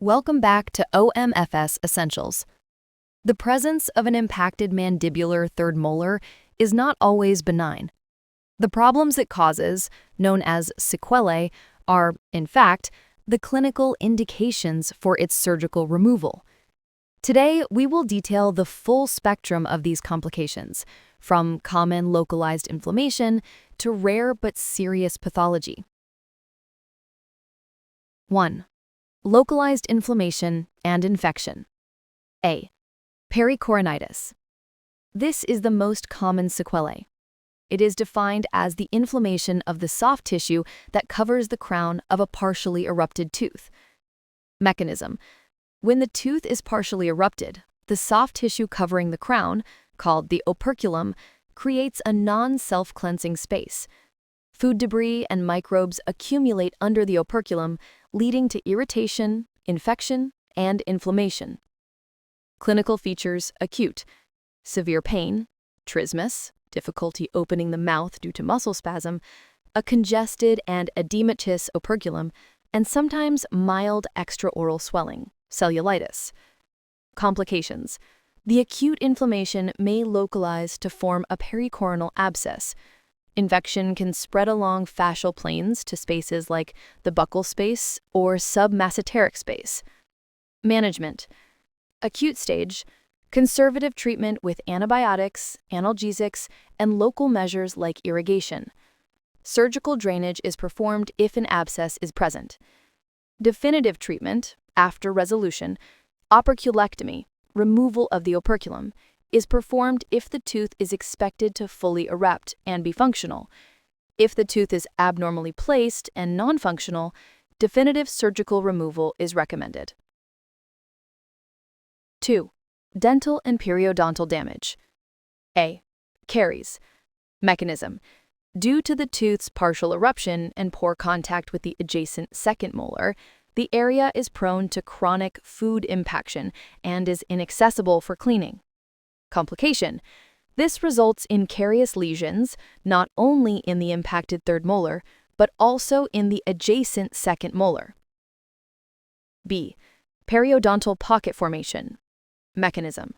Welcome back to OMFS Essentials. The presence of an impacted mandibular third molar is not always benign. The problems it causes, known as sequelae, are, in fact, the clinical indications for its surgical removal. Today, we will detail the full spectrum of these complications, from common localized inflammation to rare but serious pathology. 1. Localized inflammation and infection. A. Pericoronitis. This is the most common sequelae. It is defined as the inflammation of the soft tissue that covers the crown of a partially erupted tooth. Mechanism. When the tooth is partially erupted, the soft tissue covering the crown, called the operculum, creates a non-self-cleansing space. Food debris and microbes accumulate under the operculum, leading to irritation, infection, and inflammation. Clinical features: acute, severe pain, trismus, difficulty opening the mouth due to muscle spasm, a congested and edematous operculum, and sometimes mild extraoral swelling, cellulitis. Complications: the acute inflammation may localize to form a pericoronal abscess. Infection can spread along fascial planes to spaces like the buccal space or submasseteric space. Management: acute stage, conservative treatment with antibiotics, analgesics, and local measures like irrigation. Surgical drainage is performed if an abscess is present. Definitive treatment, after resolution, operculectomy, removal of the operculum, is performed if the tooth is expected to fully erupt and be functional. If the tooth is abnormally placed and non-functional, definitive surgical removal is recommended. 2. Dental and periodontal damage. A. Caries. Mechanism: due to the tooth's partial eruption and poor contact with the adjacent second molar, the area is prone to chronic food impaction and is inaccessible for cleaning. Complication: this results in carious lesions not only in the impacted third molar, but also in the adjacent second molar. B. Periodontal pocket formation. Mechanism: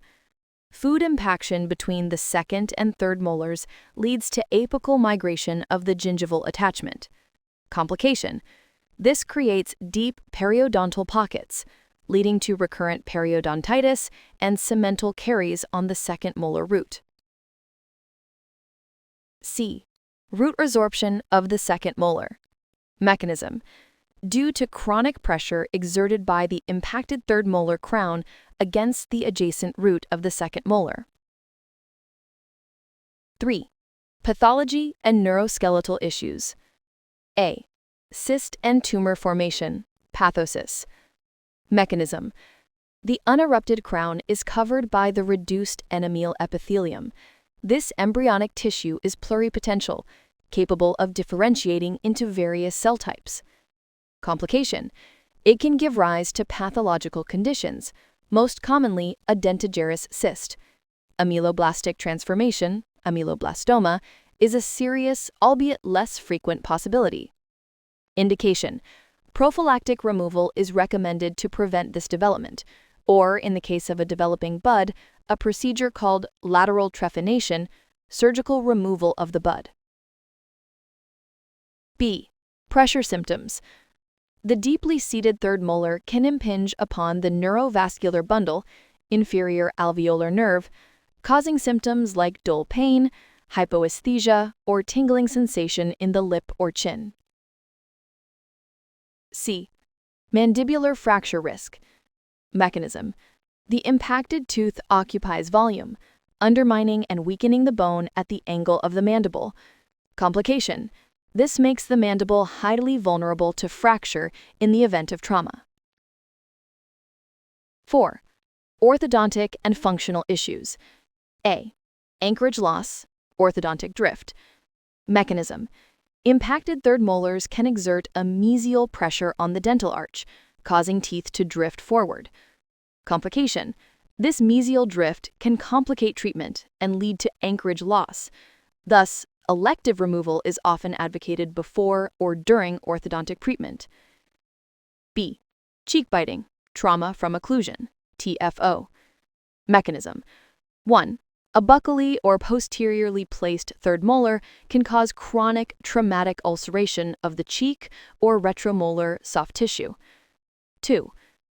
food impaction between the second and third molars leads to apical migration of the gingival attachment. Complication: this creates deep periodontal pockets, leading to recurrent periodontitis and cemental caries on the second molar root. C. Root resorption of the second molar. Mechanism: due to chronic pressure exerted by the impacted third molar crown against the adjacent root of the second molar. 3. Pathology and neuroskeletal issues. A. Cyst and tumor formation, pathosis. Mechanism: the unerupted crown is covered by the reduced enamel epithelium. This embryonic tissue is pluripotential, capable of differentiating into various cell types. Complication: it can give rise to pathological conditions, most commonly a dentigerous cyst. Ameloblastic transformation, ameloblastoma, is a serious, albeit less frequent possibility. Indication: prophylactic removal is recommended to prevent this development, or in the case of a developing bud, a procedure called lateral trephination, surgical removal of the bud. B. Pressure symptoms. The deeply seated third molar can impinge upon the neurovascular bundle, inferior alveolar nerve, causing symptoms like dull pain, hypoesthesia, or tingling sensation in the lip or chin. C. Mandibular fracture risk. Mechanism: the impacted tooth occupies volume, undermining and weakening the bone at the angle of the mandible. Complication: this makes the mandible highly vulnerable to fracture in the event of trauma. 4. Orthodontic and functional issues. A. Anchorage loss, orthodontic drift. Mechanism: impacted third molars can exert a mesial pressure on the dental arch, causing teeth to drift forward. Complication: this mesial drift can complicate treatment and lead to anchorage loss. Thus, elective removal is often advocated before or during orthodontic treatment. B. Cheek biting, trauma from occlusion, TFO. Mechanism. 1. A buccally or posteriorly placed third molar can cause chronic traumatic ulceration of the cheek or retromolar soft tissue. 2.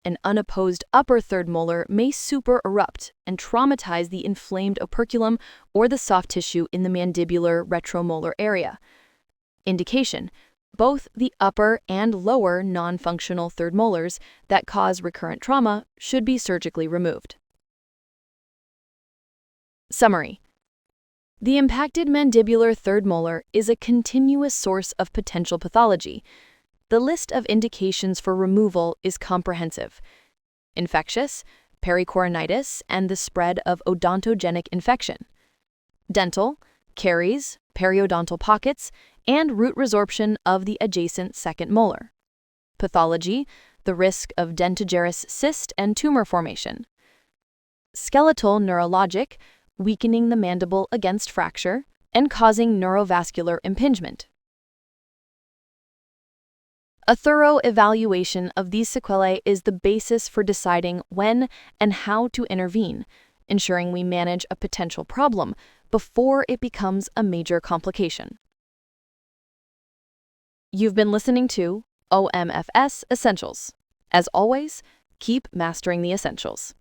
An unopposed upper third molar may super-erupt and traumatize the inflamed operculum or the soft tissue in the mandibular retromolar area. Indication: both the upper and lower non-functional third molars that cause recurrent trauma should be surgically removed. Summary: the impacted mandibular third molar is a continuous source of potential pathology. The list of indications for removal is comprehensive: infectious, pericoronitis, and the spread of odontogenic infection; dental, caries, periodontal pockets, and root resorption of the adjacent second molar; pathology, the risk of dentagerous cyst and tumor formation; skeletal neurologic, weakening the mandible against fracture and causing neurovascular impingement. A thorough evaluation of these sequelae is the basis for deciding when and how to intervene, ensuring we manage a potential problem before it becomes a major complication. You've been listening to OMFS Essentials. As always, keep mastering the essentials.